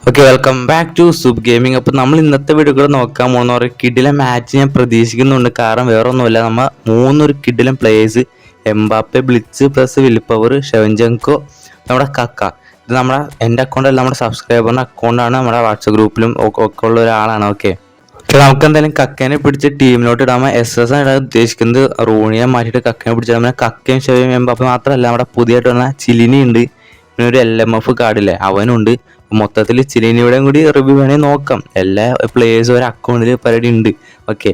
Okay, welcome back to soup gaming. അപ്പോൾ നമ്മൾ ഇന്നത്തെ വീഡിയോകൾ നോക്കാൻ പോകുന്ന ഒരു കിഡിലൻ മാച്ച് ഞാൻ പ്രതീക്ഷിക്കുന്നുണ്ട്. കാരണം വേറെ ഒന്നുമില്ല, നമ്മൾ മൂന്നൊരു കിഡിലൻ players Mbappe, blitz plus will power, Shevchenko, നമ്മുടെ കക്ക. ഇത് എൻ്റെ അക്കൗണ്ടല്ല, നമ്മുടെ സബ്സ്ക്രൈബറിൻ്റെ അക്കൗണ്ടാണ്. നമ്മുടെ വാട്സപ്പ് ഗ്രൂപ്പിലും ഒക്കെ ഉള്ള ഒരാളാണ്. ഓക്കെ, നമുക്ക് എന്തായാലും കക്കേനെ പിടിച്ച് ടീമിലോട്ട് ഇടാൻ SS ആണ് ഇടാൻ ഉദ്ദേശിക്കുന്നത്. റൂണിയെ മാറ്റിയിട്ട് കക്കേനെ പിടിച്ചാൽ നമ്മൾ കക്കയും ഷെവയും എംബാപ്പെ മാത്രമല്ല, നമ്മുടെ പുതിയതായിട്ട് വന്ന ചിലിനി ഉണ്ട്, പിന്നെ ഒരു LMF കാർഡില്ലേ അവനുണ്ട്. മൊത്തത്തിൽ ചിലിനിയുടെയും കൂടി റിവ്യൂ വേണമെങ്കിൽ നോക്കാം. എല്ലാ പ്ലേയേഴ്സും ഒരു അക്കൗണ്ടിൽ പരിപാടി ഉണ്ട്. ഓക്കെ,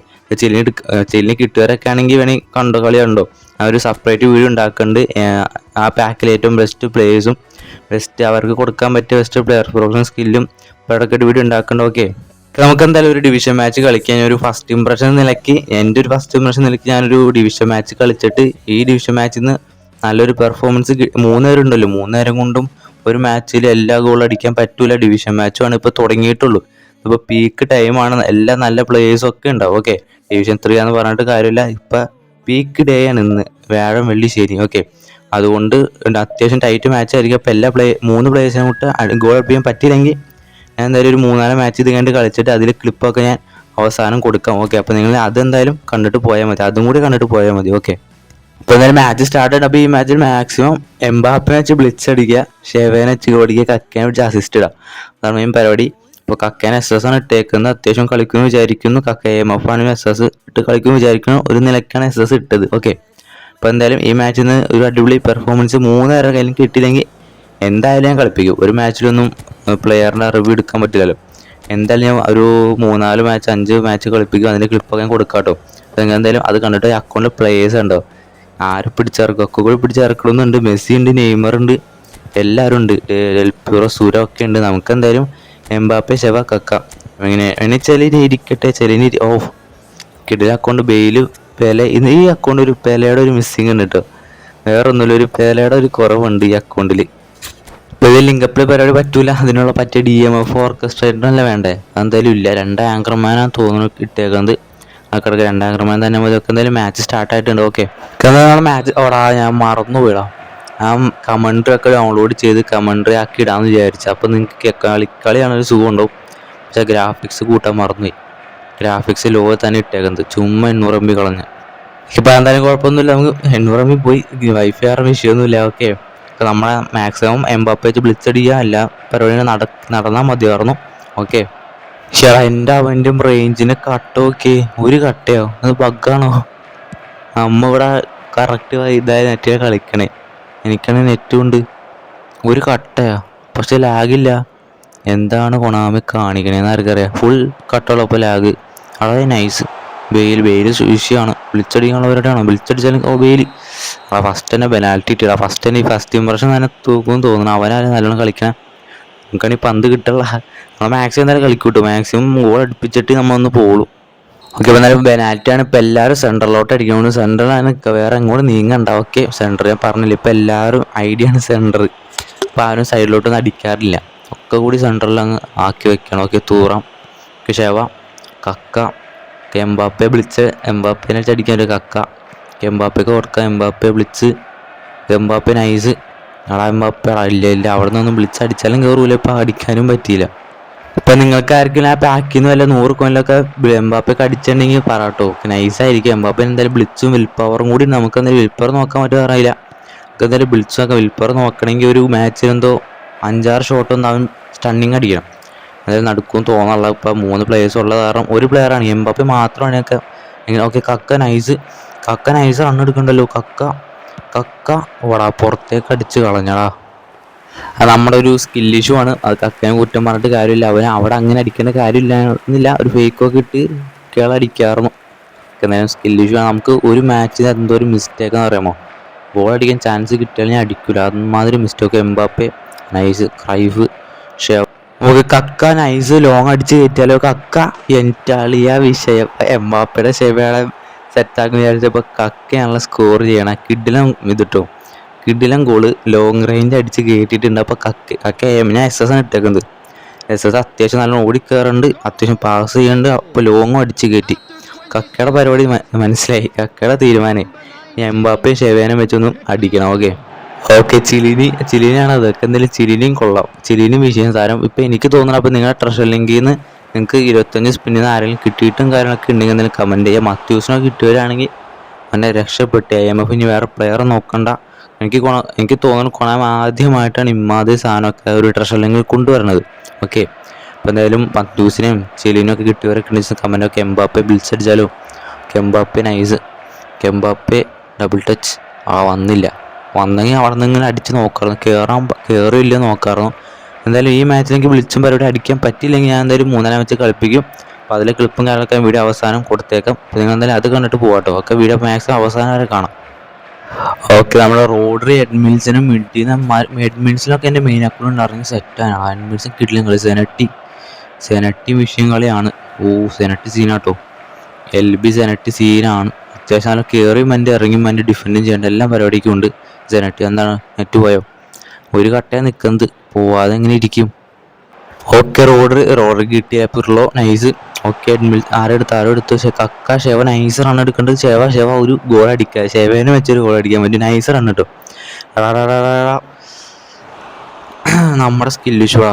ചിലിനി കിട്ടുകാരൊക്കെ ആണെങ്കിൽ വേണമെങ്കിൽ കണ്ടോ, കളി കണ്ടോ. ആ ഒരു സെപ്പറേറ്റ് വീഡിയോ ഉണ്ടാക്കുന്നുണ്ട്. ആ പാക്കിൽ ഏറ്റവും ബെസ്റ്റ് പ്ലേയേഴ്സും ബെസ്റ്റ് അവർക്ക് കൊടുക്കാൻ പറ്റിയ ബെസ്റ്റ് പ്ലെയർ പ്രൊഫഷണൽ സ്കില്ലും ഇവിടെയൊക്കെ വീഡിയോ ഉണ്ടാക്കുന്നുണ്ട്. ഓക്കെ, നമുക്ക് എന്തായാലും ഒരു ഡിവിഷൻ മാച്ച് കളിക്കാൻ ഒരു ഫസ്റ്റ് ഇംപ്രഷൻ നിലയ്ക്ക് എൻ്റെ ഒരു ഫസ്റ്റ് ഇംപ്രഷൻ നിലയ്ക്ക് ഞാനൊരു ഡിവിഷൻ മാച്ച് കളിച്ചിട്ട് ഈ ഡിവിഷൻ മാച്ചിൽ നിന്ന് നല്ലൊരു പെർഫോമൻസ് 3 പേരുണ്ടല്ലോ, 3 നേരം കൊണ്ടും ഒരു മാച്ചിൽ എല്ലാ ഗോൾ അടിക്കാൻ പറ്റൂല. ഡിവിഷൻ മാച്ചുമാണ് ഇപ്പോൾ തുടങ്ങിയിട്ടുള്ളൂ. ഇപ്പോൾ പീക്ക് ടൈമാണ്, എല്ലാ നല്ല പ്ലേയേഴ്സും ഒക്കെ ഉണ്ടാവും. ഓക്കെ, ഡിവിഷൻ 3 ആണെന്ന് പറഞ്ഞിട്ട് കാര്യമില്ല, ഇപ്പം പീക്ക് ഡേ ആണ് ഇന്ന്, വ്യാഴം വെള്ളി ശരി. ഓക്കെ, അതുകൊണ്ട് അത്യാവശ്യം ടൈറ്റ് മാച്ച് ആയിരിക്കും. അപ്പോൾ എല്ലാ 3 പ്ലേയേഴ്സിനെ വിട്ട് ഗോൾ അടിപ്പിക്കാൻ പറ്റിയില്ലെങ്കിൽ ഞാൻ എന്തായാലും ഒരു 3-4 മാച്ച് ഇത് കണ്ട് കളിച്ചിട്ട് അതിൽ ക്ലിപ്പൊക്കെ ഞാൻ അവസാനം കൊടുക്കാം. ഓക്കെ, അപ്പോൾ നിങ്ങൾ അതെന്തായാലും കണ്ടിട്ട് പോയാൽ മതി, അതും കൂടി കണ്ടിട്ട് പോയാൽ മതി. ഓക്കെ, അപ്പോൾ എന്തായാലും മാച്ച് സ്റ്റാർട്ട് ചെയ്യണം. അപ്പോൾ ഈ മാച്ചിൽ മാക്സിമം എംബാപ്പെ വെച്ച് ബ്ലിറ്റ്സ് അടിക്കുക, ഷെവേനെ വെച്ച് ഓടിക്കുക, കക്കേനെ വെച്ച് അസിസ്റ്റ് ഇടുക, അതാണ് മെയിൻ പരിപാടി. ഇപ്പോൾ കക്കേനെ SS ആണ് ഇട്ടേക്കുന്നത്, അത്യാവശ്യം കളിക്കുമെന്ന് വിചാരിക്കുന്നു. കക്ക MF ആണ് SS ഇട്ട് കളിക്കുമെന്ന് വിചാരിക്കുന്നു. ഒരു നിലയ്ക്കാണ് SS ഇട്ടത്. ഓക്കെ, അപ്പോൾ എന്തായാലും ഈ മാച്ചിൽ നിന്ന് ഒരു അടിപൊളി പെർഫോമൻസ് 3 നേരം കയ്യിലും കിട്ടിയില്ലെങ്കിൽ എന്തായാലും ഞാൻ കളിപ്പിക്കും. ഒരു മാച്ചിലൊന്നും പ്ലെയറിൻ്റെ റിവ്യൂ എടുക്കാൻ പറ്റില്ലല്ലോ. എന്തായാലും ഞാൻ ഒരു 3-4 മാച്ച് 5 മാച്ച് കളിപ്പിക്കും, അതിൻ്റെ ക്ലിപ്പൊക്കെ ഞാൻ കൊടുക്കാം കേട്ടോ. അപ്പോൾ എന്തായാലും അത് കണ്ടിട്ട് അക്കൗണ്ടിൽ പ്ലേയേഴ്സ് ഉണ്ടോ, ആരും പിടിച്ചിറക്കും, ഒക്കെ കൂടി പിടിച്ചിറക്കണമെന്നുണ്ട്. മെസ്സി ഉണ്ട്, നെയ്മർ ഉണ്ട്, എല്ലാവരും ഉണ്ട്, എൽപ്യൂറോ സൂര ഒക്കെ ഉണ്ട്. നമുക്ക് എന്തായാലും എംബാപ്പെ, ഷെവ, കക്ക ഇങ്ങനെ ചെലിനി ഇരിക്കട്ടെ. ചെലിനി കിടില അക്കൗണ്ട് ബെയില് പെലെ. ഇന്ന് ഈ അക്കൗണ്ട് ഒരു പെലയുടെ ഒരു മിസ്സിങ് ഉണ്ട് കേട്ടോ, വേറെ ഒന്നുമില്ല, ഒരു പെലയുടെ ഒരു കുറവുണ്ട് ഈ അക്കൗണ്ടിൽ. ഇപ്പോൾ ഇത് ലിങ്കപ്പിൽ പരിപാടി പറ്റൂല, അതിനുള്ള പറ്റിയ DMF ഓർക്കസ്ട്രേറ്ററല്ല വേണ്ടേ, അതെന്തായാലും ഇല്ല. 2 ആങ്കർമാനാണ് തോന്നുന്നു ഇട്ടേക്കുന്നത്. അക്കിടക്ക് 2 ആങ്കർമാൻ തന്നെ മതി. ഒക്കെ എന്തായാലും മാച്ച് സ്റ്റാർട്ടായിട്ടുണ്ട്. ഓക്കെ, മാച്ച് ഞാൻ മറന്നു പോയിടാം. ആ കമൻട്രി ഒക്കെ ഡൗൺലോഡ് ചെയ്ത് കമൻട്രി ആക്കി ഇടാമെന്ന് വിചാരിച്ചു. അപ്പോൾ നിങ്ങൾക്ക് കളിയാണൊരു സുഖം ഉണ്ടാവും. പക്ഷേ ഗ്രാഫിക്സ് കൂട്ടാൻ മറന്നുപോയി. ഗ്രാഫിക്സ് ലോ തന്നെ ഇട്ടേക്കുന്നത്, ചുമ്മാ 800 MB കളഞ്ഞ്. ഇപ്പോൾ എന്തായാലും കുഴപ്പമൊന്നുമില്ല, നമുക്ക് 800 MB പോയി, വൈഫൈ ആറ് വിഷയമൊന്നുമില്ല. ഓക്കെ, അപ്പോൾ നമ്മളെ മാക്സിമം എംബാപ്പെ വെച്ച് ബ്ലിറ്റ്സ് അടിക്കുക, എല്ലാ പരിപാടിയും നടന്നാൽ മതിയായിരുന്നു. ഓക്കെ, ചേട്ടാ എൻ്റെ അവൻ്റെ റേഞ്ചിന് കട്ടൊക്കെ ഒരു കട്ടയോ, അത് ബഗ്ഗാണോ? അമ്മ ഇവിടെ കറക്റ്റ് ഇതായ നെറ്റിൽ കളിക്കണേ, എനിക്കാണെങ്കിൽ നെറ്റും ഉണ്ട്, ഒരു കട്ടയാ പക്ഷെ ലാഗില്ല. എന്താണ് കൊണാമി കാണിക്കണേന്ന് ആർക്കറിയാം. ഫുൾ കട്ടുള്ളപ്പോൾ ലാഗ്. അതായത് നൈസ്. വെയിൽ വിഷയമാണ്. ബ്ലിച്ചടിക്കാനുള്ളവരുടെയാണോ? ബ്ലിച്ചടിച്ചാലും വെയിൽ ഫസ്റ്റ് തന്നെ പെനാൽറ്റി ഇട്ടില്ല. ഫസ്റ്റ് ഇംപ്രഷൻ തന്നെ തൂക്കുമെന്ന് തോന്നുന്നു. അവനാരും നല്ലോണം കളിക്കണം. നമുക്കാണെങ്കിൽ പന്ത് കിട്ടുള്ള നമ്മൾ മാക്സിമം എന്തായാലും കളിക്കൂട്ടും. മാക്സിമം ഗോൾ അടുപ്പിച്ചിട്ട് നമ്മൾ ഒന്ന് പോളും. ഓക്കെ, അപ്പോൾ എന്തായാലും പെനാൽറ്റിയാണ്. ഇപ്പോൾ എല്ലാവരും സെൻറ്ററിലോട്ട് അടിക്കണം. സെൻറ്ററിലാണ്, വേറെ എങ്ങോട്ട് നീങ്ങണ്ട. ഓക്കെ, സെൻറ്റർ ഞാൻ പറഞ്ഞില്ല, ഇപ്പോൾ എല്ലാവരും ഐഡിയ ആണ് സെൻറ്റർ. ഇപ്പോൾ ആരും സൈഡിലോട്ടൊന്നും അടിക്കാറില്ല, ഒക്കെ കൂടി സെൻറ്ററിൽ അങ്ങ് ആക്കി വെക്കണം. Okay, തൂറാം, ഷെവ, Kaka, Mbappe, blitz. എംബാപ്പേനെ വെച്ച് അടിക്കാൻ ഒരു കക്ക, എംബാപ്പയ്ക്ക് കൊടുക്കാം. Mbappe, blitz, Mbappe nice. Mbappe ഇല്ല, അവിടെ നിന്നൊന്നും ബ്ലിറ്റ്സ് അടിച്ചാലും കയറൂല. ഇപ്പോൾ അടിക്കാനും പറ്റിയില്ല. ഇപ്പം നിങ്ങൾക്ക് ആർക്കും ആ പാക്കിൽ നിന്ന് വല്ല 100 കോയിലൊക്കെ എംബാപ്പയൊക്കെ അടിച്ചിട്ടുണ്ടെങ്കിൽ പറട്ടോ, നൈസായിരിക്കും. എംബാപ്പെ എന്തായാലും ബ്ലിറ്റ്സും വിൽ പവറും കൂടി നമുക്ക് എന്തായാലും വിൽ പവർ നോക്കാൻ പറ്റുമോ അറിയില്ല. നമുക്ക് എന്തായാലും ബ്ലിറ്റ്സും ഒക്കെ വിൽ പവർ നോക്കണമെങ്കിൽ ഒരു മാച്ചിൽ എന്തോ 5-6 ഷോട്ടൊന്നും അവൻ സ്റ്റണ്ണിങ് അടിക്കണം, അതായത് നടക്കും തോന്നാനുള്ള. ഇപ്പം 3 പ്ലേയേഴ്സ് ഉള്ള കാരണം ഒരു പ്ലെയറാണ്, എംബാപ്പെ മാത്രമാണ് ഒക്കെ ഇങ്ങനെ. Okay, Kaka nice run എടുക്കണ്ടല്ലോ. കക്ക ഓടാ, പുറത്തേക്ക് അടിച്ച് കളഞ്ഞടാ. അത് നമ്മുടെ ഒരു സ്കിൽ ഇഷ്യൂ ആണ്, അത് കക്കനെ കുറ്റം പറഞ്ഞിട്ട് കാര്യമില്ല. അവന് അവിടെ അങ്ങനെ അടിക്കേണ്ട കാര്യമില്ല, ഒരു ഫേക്കൊക്കെ ഇട്ട് കേളടിക്കാറുന്നു. എന്തായാലും സ്കിൽ ഇഷ്യൂ ആണ്. നമുക്ക് ഒരു മാച്ചിന് എന്തോ ഒരു മിസ്റ്റേക്കാന്ന് പറയാമോ, ബോൾ അടിക്കാൻ ചാൻസ് കിട്ടിയാൽ ഞാൻ അടിക്കില്ല, അതുമാതിരി മിസ്റ്റേക്ക്. Mbappe nice, Cruyff, ഷെവ. നമുക്ക് കക്ക നൈസ് ലോങ് അടിച്ച് കയറ്റിയാലോ. കക്ക എനിറ്റാളിയ വിഷയം. എംബാപ്പയുടെ ഷെവയുടെ സെറ്റാക്കി വിചാരിച്ചപ്പോൾ കക്കയാണല്ലോ സ്കോർ ചെയ്യണം. കിഡിലം ഗോള് ലോങ് റേഞ്ച് അടിച്ച് കയറ്റിയിട്ടുണ്ട്. അപ്പോൾ കക്ക ഞാൻ SS ആണ് ഇട്ടേക്കുന്നത്. SS അത്യാവശ്യം നല്ല ഓടിക്കയറുന്നുണ്ട്, അത്യാവശ്യം പാസ് ചെയ്യുന്നുണ്ട്. അപ്പോൾ ലോങ്ങും അടിച്ച് കയറ്റി. കക്കയുടെ പരിപാടി മനസ്സിലായി, കക്കയുടെ തീരുമാനം എംബാപ്പയും ഷെവേനും വെച്ചൊന്നും അടിക്കണം. ഓക്കെ, ഓക്കെ, ചിലിനിയാണ് അതൊക്കെ. എന്തായാലും ചിലിനിയും കൊള്ളാം, ചിലിനിയും വിഷയം സാരം. ഇപ്പം എനിക്ക് തോന്നുന്നു, അപ്പോൾ നിങ്ങളുടെ ട്രഷർ ലിങ്കിൽ നിന്ന് നിങ്ങൾക്ക് 25 സ്പിന്നിൽ നിന്ന് ആരെങ്കിലും കിട്ടിയിട്ടും കാര്യങ്ങളൊക്കെ ഉണ്ടെങ്കിൽ എന്തെങ്കിലും കമൻറ്റ് ചെയ്യുക. മത്യൂസിനൊക്കെ കിട്ടുകയാണെങ്കിൽ അവനെ രക്ഷപ്പെട്ട് IMF ഇനി വേറെ പ്ലെയർ നോക്കണ്ട. എനിക്ക് തോന്നുന്നു കൊണാം ആദ്യമായിട്ടാണ് ഇമ്മാതിരി സാധനമൊക്കെ ഒരു ട്രഷർ ലിങ്കിൽ കൊണ്ടുവരുന്നത്. ഓക്കെ, അപ്പോൾ എന്തായാലും മത്യൂസിനെയും ചിലിനും ഒക്കെ കിട്ടിയവരൊക്കെ ഉണ്ടെങ്കിൽ കമൻറ്റൊക്കെ. എംബാപ്പെ ബിൽസ് അടിച്ചാലോ? Mbappe nice, Mbappe double touch വന്നില്ല. വന്നെങ്കിൽ അവിടെ നിന്ന് ഇങ്ങനെ അടിച്ച് നോക്കാറുണ്ട്, കയറില്ല നോക്കാറുണ്ട്. എന്തായാലും ഈ മാച്ചിൽ എനിക്ക് വിളിച്ചും പരിപാടി അടിക്കാൻ പറ്റിയില്ലെങ്കിൽ ഞാൻ എന്തായാലും 3-ാം മാച്ച് കളിപ്പിക്കും. അപ്പോൾ അതിലെ ക്ലിപ്പും കാര്യങ്ങളൊക്കെ വീഡിയോ അവസാനം കൊടുത്തേക്കാം. അപ്പോൾ നിങ്ങൾ എന്തായാലും അത് കണ്ടിട്ട് പോകാട്ടോ. ഒക്കെ വീഡിയോ മാക്സിമം അവസാനം വരെ കാണാം. ഓക്കെ, നമ്മുടെ റോഡറി എഡ്മിൻസിനും എഡ്മിൻസിലൊക്കെ എൻ്റെ മെയിൻ അക്കൗണ്ട് ഉണ്ടായിരുന്നെങ്കിൽ സെറ്റാണ്. എഡ്മിൻസും കിട്ടില്ല കളി. സെനറ്റി വിഷയം കളിയാണ്. സെനറ്റി സീനാട്ടോ. LB സെനറ്റി സീനാണ്. അത്യാവശ്യം നല്ല കയറി മൻ്റെ ഇറങ്ങി മൻ്റെ ഡിഫൻഡും ചെയ്യേണ്ട എല്ലാ പരിപാടിക്കും ഉണ്ട്. സെനറ്റി എന്താണ് നെറ്റ് പോയോ? ഒരു കട്ടയാണ് നിൽക്കുന്നത്, പോവാതെ എങ്ങനെ ഇരിക്കും? ഓക്കെ, റോഡർ കിട്ടിയ പിർലോ നൈസ്. ഓക്കെ, ആരെടുത്തു പക്ഷേ കക്ക ഷെവ നൈസ് റൺ എടുക്കേണ്ടത്. ഷെവ ഒരു ഗോൾ അടിക്കുക, ഷെവേനെ വെച്ചൊരു ഗോൾ അടിക്കാൻ പറ്റും. നൈസ് റൺ കേട്ടോ. നമ്മുടെ സ്കില്ല് ഇഷ്യൂവാ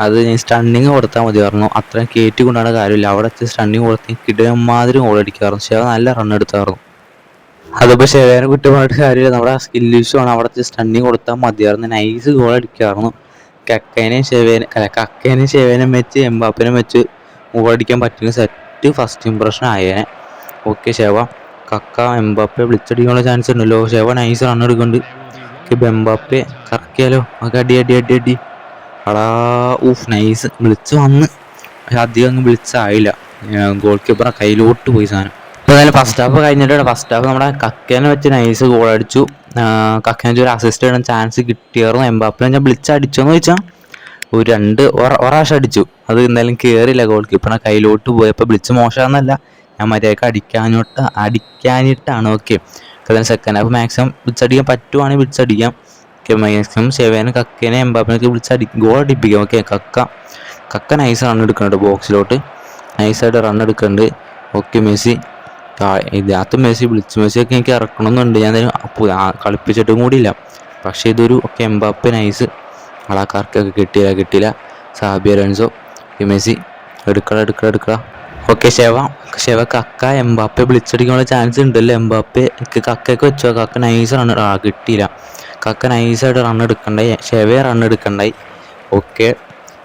അത്. ഞാൻ സ്റ്റണ്ണിങ് കൊടുത്താൽ മതി പറഞ്ഞു, അത്രയും കയറ്റി കൊണ്ടാണ് കാര്യമില്ല. അവിടെ സ്റ്റണ്ണിങ് കൊടുത്ത് കിടമാതിരി ഗോൾ അടിക്കാറുണ്ട്. ഷെവ നല്ല റൺ എടുത്തായിരുന്നു. അതിപ്പോൾ ഷെവേനെ കുറ്റം പറഞ്ഞിട്ട് കാര്യമില്ല, നമ്മുടെ സ്കില്ല് ഇഷ്യൂ ആണ്. അവിടെ സ്റ്റണ്ണിങ് കൊടുത്താൽ മതിയായിരുന്നു. Nice goal അടിക്കാറുണ്ട്. കക്കേനെയും ഷെവേനെയും വെച്ച് എംബാപ്പനെയും വെച്ച് ഗോൾ അടിക്കാൻ പറ്റുന്ന set first impression ആയേനെ. Okay, Sheva Kaka Mbappe വിളിച്ചടിക്കാനുള്ള ചാൻസ് ഉണ്ടല്ലോ. ഷെവ നൈസ് റൺ എടുക്കുന്നുണ്ട്. എംബാപ്പെ കറക്കിയാലോ? ഒക്കെ അടി അടാ. നൈസ് വിളിച്ച് വന്ന്, പക്ഷെ അധികം അങ്ങ് വിളിച്ചായില്ല. ഗോൾ കീപ്പറെ കയ്യിലോട്ട് പോയി സാധനം. ഇപ്പോൾ എന്തായാലും ഫസ്റ്റ് ഹാഫ് കഴിഞ്ഞിട്ടാണ്. ഫസ്റ്റ് ഹാഫ് നമ്മുടെ കക്കേനെ വെച്ച് നൈസ് ഗോൾ അടിച്ചു. കക്കേനെ വെച്ച് ഒരു അസിസ്റ്റ് ഇടാൻ ചാൻസ് കിട്ടിയായിരുന്നു. എംബാപ്പെ ഞാൻ വിളിച്ചടിച്ചോന്ന് ചോദിച്ചാൽ ഒരാവശ്യം അടിച്ചു. അത് എന്തായാലും കയറിയില്ല. ഗോൾ കീപ്പറിനെ കയ്യിലോട്ട് പോയപ്പോൾ വിളിച്ച് മോശമെന്നല്ല, ഞാൻ മര്യാദക്ക് അടിക്കാനിട്ടാണ്. ഓക്കെ, കാരണം സെക്കൻഡ് ഹാഫ് മാക്സിമം വിളിച്ചടിക്കാൻ പറ്റുവാണെങ്കിൽ വിളിച്ചടിക്കാം. മാക്സിമം ഷെവേനെ കക്കേനെ എംബാപ്പിനൊക്കെ ഗോൾ അടിപ്പിക്കാം. ഓക്കെ, കക്ക നൈസ് റൺ എടുക്കുന്നുണ്ട്, ബോക്സിലോട്ട് നൈസായിട്ട് റൺ എടുക്കുന്നുണ്ട്. ഓക്കെ, മെസ്സി ഇതിനകത്ത് മെസ്സിയൊക്കെ എനിക്ക് ഇറക്കണമെന്നുണ്ട്. ഞാൻ കളിപ്പിച്ചിട്ടും കൂടിയില്ല. പക്ഷേ ഇതൊരു എംബാപ്പെ നൈസ് ആൾക്കാർക്കൊക്കെ കിട്ടിയില്ല. സാബി അലോൻസോ, മെസ്സി എടുക്കട. ഓക്കെ, ഷെവ കക്ക എംബാപ്പെ വിളിച്ചടിക്കാനുള്ള ചാൻസ് ഉണ്ടല്ലോ. എംബാപ്പെ കക്കയൊക്കെ വെച്ചോ. കക്ക നൈസ് റൺ കിട്ടിയില്ല. കക്ക നൈസായിട്ട് റൺ എടുക്കണ്ടായി. ഷെവയെ റൺ എടുക്കണ്ടായി. ഓക്കെ,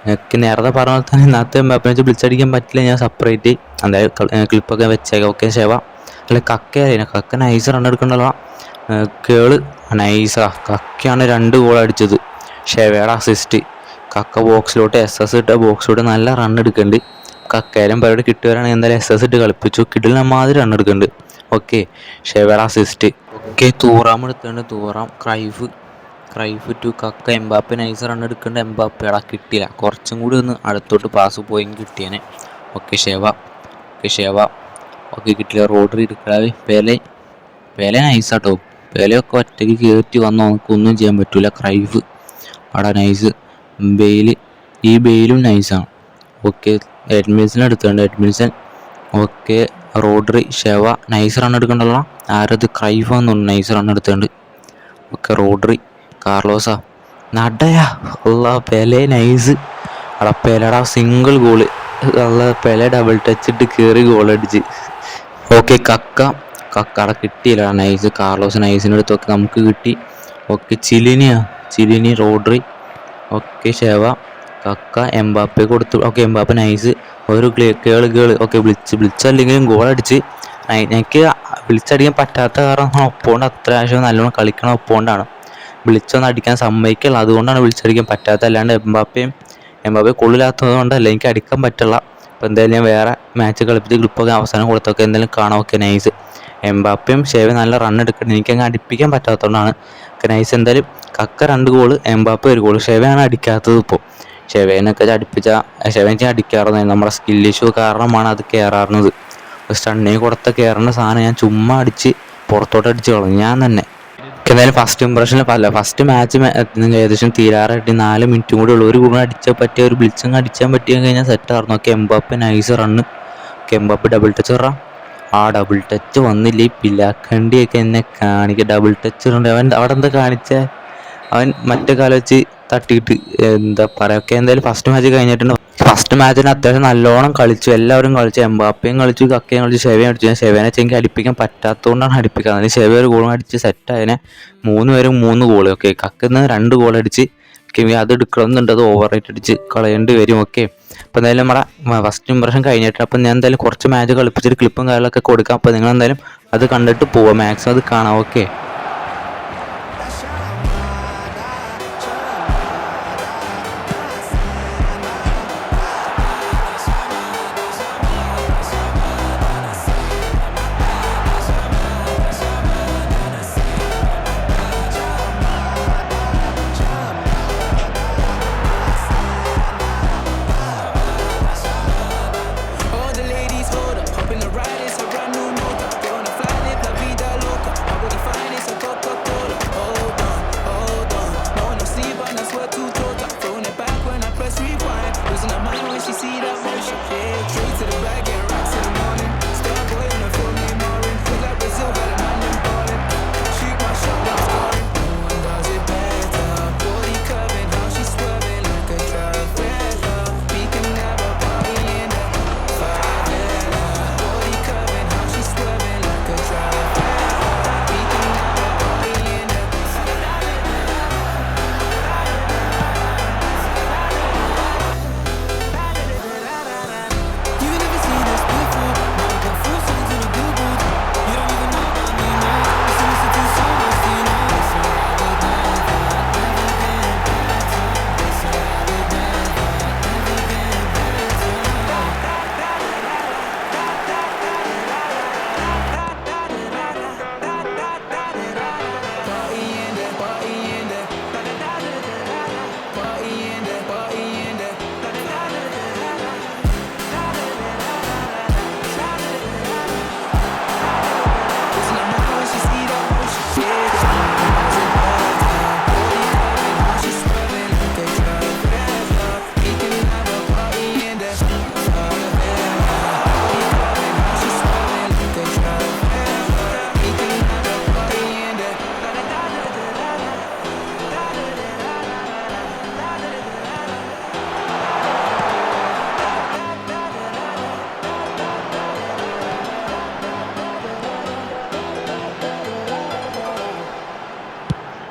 എനിക്ക് നേരത്തെ പറഞ്ഞ പോലെ തന്നെ ഇന്നത്തെ എംബാപ്പെ വെച്ച് വിളിച്ചടിക്കാൻ പറ്റില്ല. ഞാൻ സെപ്പറേറ്റ് എന്തായാലും ക്ലിപ്പൊക്കെ വെച്ചേക്കാം. ഓക്കെ, ഷെവ അല്ല കക്ക നൈസ് റൺ എടുക്കണ്ടല്ലോ. നൈസാ. കക്കയാണ് 2 ഗോൾ അടിച്ചത്. ഷെവയുടെ അസിസ്റ്റ്. കക്ക ബോക്സിലോട്ട് SS ഇട്ട ബോക്സിലോട്ട് നല്ല റൺ എടുക്കുന്നുണ്ട്. കക്കയിലും പരിപാടി കിട്ടുകയാണെങ്കിൽ എന്തായാലും SS ഇട്ട് കളിപ്പിച്ചു. കിടിലൻ മാതിരി റൺ എടുക്കുന്നുണ്ട്. ഓക്കെ, ഷെവയുടെ അസിസ്റ്റ്. ഓക്കെ, തൂറാം എടുത്തുണ്ട്. Cruyff to Kaka. Mbappe nice run എടുക്കേണ്ട. എംബാപ്പയുടെ കിട്ടിയില്ല. കുറച്ചും കൂടി ഒന്ന് അടുത്തോട്ട് പാസ് പോയെങ്കിൽ കിട്ടിയേനെ. ഓക്കെ, ഷെവ ഓക്കെ കിട്ടില്ല. റോഡറി എടുക്കാതെ പേലെ നൈസാട്ടോ. പേലയൊക്കെ ഒറ്റയ്ക്ക് കയറ്റി വന്നോ, നമുക്കൊന്നും ചെയ്യാൻ പറ്റില്ല. ക്രൈഫ് അവിടെ നൈസ്. ബെയിലും നൈസാണ്. ഓക്കെ, എഡ്മിൻസിനെ എടുത്തുണ്ട്. എഡ്മിൻസൺ. ഓക്കെ, റോഡറി ഷെവ നൈസ് റൺ എടുക്കണ്ടല്ലോ. ആരത്? ക്രൈഫ് വന്നുണ്ട്, നൈസ് റൺ എടുത്തുണ്ട്. ഓക്കെ, റോഡറി കാർലോസാ നടയാ. Pele nice. അവിടെ പെലയുടെ സിംഗിൾ ഗോള്. പെലെ ഡബിൾ ടച്ച് ഇട്ട് കയറി ഗോൾ അടിച്ച്. ഓക്കെ, കക്ക അവിടെ കിട്ടിയില്ല. നൈസ്. കാർലോസ് നൈസിനടുത്തൊക്കെ നമുക്ക് കിട്ടി. Okay, ചിലിനി റോഡറി. Okay, Sheva Kaka Mbappe കൊടുത്തു. Okay, Mbappe nice. ഒരു കേള്. ഓക്കെ, വിളിച്ചല്ലെങ്കിലും ഗോൾ അടിച്ച്. എനിക്ക് വിളിച്ചടിക്കാൻ പറ്റാത്ത കാരണം ഒപ്പോണ്ട് അത്യാവശ്യം നല്ലോണം കളിക്കണ ഒപ്പോണ്ടാണ്. വിളിച്ചൊന്നും അടിക്കാൻ സമ്മതിക്കില്ല, അതുകൊണ്ടാണ് വിളിച്ചടിക്കാൻ പറ്റാത്ത. അല്ലാണ്ട് എംബാപ്പെ കൊള്ളില്ലാത്തത് കൊണ്ടല്ല, എനിക്ക് അടിക്കാൻ പറ്റില്ല. അപ്പോൾ എന്തായാലും ഞാൻ വേറെ മാച്ച് കളിപ്പിച്ച് ഗ്രിപ്പൊക്കെ അവസാനം കൊടുത്തൊക്കെ എന്തായാലും കാണാം. Okay, nice. എംബാപ്പയും ഷെവ നല്ല റൺ എടുക്കണം. എനിക്കങ്ങ് അടിപ്പിക്കാൻ പറ്റാത്തതുകൊണ്ടാണ്. നൈസ്. എന്തായാലും കക്ക 2 ഗോള്, എംബാപ്പെ 1 ഗോള്. ഷെവയാണ് അടിക്കാത്തത്. ഇപ്പോൾ ഷെവേനൊക്കെ ഷെവേനെ അടിക്കാറുണ്ട്. നമ്മുടെ സ്കിൽ ഇഷ്യൂ കാരണമാണ് അത് കയറാറുന്നത്. സ്റ്റണ്ണിങ് കൊടുത്ത കയറുന്ന സാധനം ഞാൻ ചുമ്മാ അടിച്ച് പുറത്തോട്ട് അടിച്ച് കളഞ്ഞു ഞാൻ തന്നെ. എന്തായാലും ഫസ്റ്റ് മാച്ച് ഏകദേശം തീരാറായിട്ട് 4 മിനിറ്റും കൂടി ഉള്ളൂ. ഒരു ഗുണം അടിച്ചാൽ പറ്റിയ ഒരു ബ്ലിച്ചങ്ങ് അടിച്ചാൻ പറ്റിയ കഴിഞ്ഞാൽ സെറ്റായിരുന്നു. Okay, Mbappe nice run. Okay, Mbappe double touch ആ ഡബിൾ ടച്ച് വന്നില്ല. ഈ പിലാക്കണ്ടിയൊക്കെ എന്നെ കാണിക്കുക. ഡബിൾ ടച്ച് ഉണ്ട്. അവൻ അവിടെ എന്താ കാണിച്ചേ? അവൻ മറ്റേ കാലം വെച്ച് തട്ടിയിട്ട് എന്താ പറയുക. ഒക്കെ എന്തായാലും ഫസ്റ്റ് മാച്ച് കഴിഞ്ഞിട്ടുണ്ട്. ഫസ്റ്റ് മാച്ചിന് അത്യാവശ്യം നല്ലോണം കളിച്ചു. എല്ലാവരും കളിച്ചു. എംബാപ്പയും കളിച്ചു, കക്കയും കളിച്ചു, ഷെവയും അടിച്ചു. ഞാൻ ഷെവേനെ വെച്ചെങ്കിൽ അടിപ്പിക്കാൻ പറ്റാത്തതുകൊണ്ടാണ് അടിപ്പിക്കുന്നത്. അതിന് ഷെവ ഒരു ഗോളും അടിച്ച് സെറ്റായതിനെ 3 പേരും 3 ഗോൾ. ഓക്കെ, കക്കുന്ന 2 ഗോൾ അടിച്ച് അത് എടുക്കണമെന്നുണ്ട്. അത് ഓവർ റേറ്റ് അടിച്ച് കളയേണ്ടി വരും. ഓക്കെ, അപ്പോൾ എന്തായാലും നമ്മുടെ ഫസ്റ്റ് ഇംപ്രഷൻ കഴിഞ്ഞിട്ട് അപ്പോൾ ഞാൻ എന്തായാലും കുറച്ച് മാച്ച് കളിപ്പിച്ചിട്ട് ക്ലിപ്പും കാര്യങ്ങളൊക്കെ കൊടുക്കാം. അപ്പോൾ നിങ്ങൾ എന്തായാലും അത് കണ്ടിട്ട് പോവാം. മാക്സിമം അത് കാണാം. ഓക്കെ,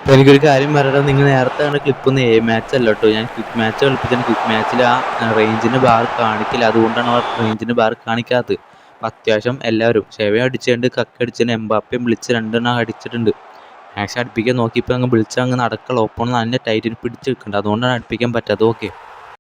അപ്പോൾ എനിക്കൊരു കാര്യം പറയട്ടെ. നിങ്ങൾ നേരത്തെ കണ്ട ക്ലിപ്പൊന്നും എ മാച്ച് അല്ല കേട്ടോ. ഞാൻ ക്വിക്ക് മാച്ച് കളിപ്പിച്ചാൽ ക്വിക്ക് മാച്ചിൽ ആ റേഞ്ചിന് ബാർ കാണിക്കില്ല. അതുകൊണ്ടാണ് ആ റേഞ്ചിന് ബാർ കാണിക്കാത്തത്. അപ്പം അത്യാവശ്യം എല്ലാവരും ഷെവയും അടിച്ചിട്ടുണ്ട്, കക്ക അടിച്ചിട്ടുണ്ട്, എംബാപ്പയും വിളിച്ച് 2 എണ്ണം അടിച്ചിട്ടുണ്ട്. മാക്സിമം അടുപ്പിക്കാൻ നോക്കിയപ്പോൾ അങ്ങ് വിളിച്ചാൽ അങ്ങ് നടക്കുള്ള ഓപ്പൺ നല്ല ടൈറ്റിന് പിടിച്ചെടുക്കുന്നുണ്ട്. അതുകൊണ്ടാണ് അടുപ്പിക്കാൻ പറ്റാത്തത്. ഓക്കെ.